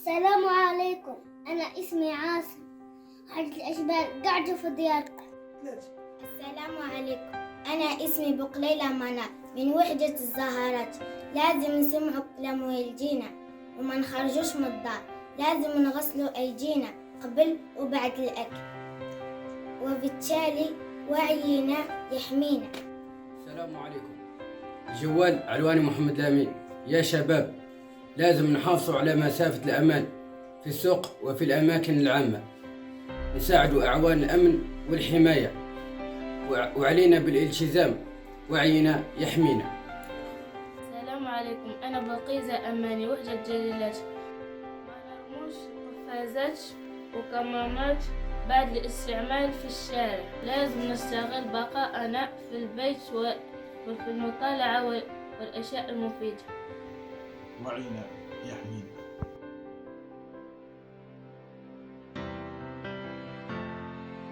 السلام عليكم. أنا اسمي عاصم. حاجة الأشبال قاعدة في دياركم. السلام عليكم. أنا اسمي بقليلة منى من وحدة الزهرات. لازم نسمعوا كلام والدينا وما نخرجوش من الدار. لازم نغسلوا أيدينا قبل وبعد الأكل، وبالتالي وعينا يحمينا. السلام عليكم. جوال علواني محمد الأمين. يا شباب، لازم نحافظوا على مسافة الأمان في السوق وفي الأماكن العامة، نساعدوا أعوان الأمن والحماية، وعلينا بالالتزام، وعينا يحمينا. السلام عليكم. أنا بلقيزة أماني وحدة جليلات. ما نرموش قفازات وكمامات بعد الاستعمال في الشارع. لازم نستغل بقاءنا في البيت وفي المطالعة والأشياء المفيدة. وعينا يحمينا.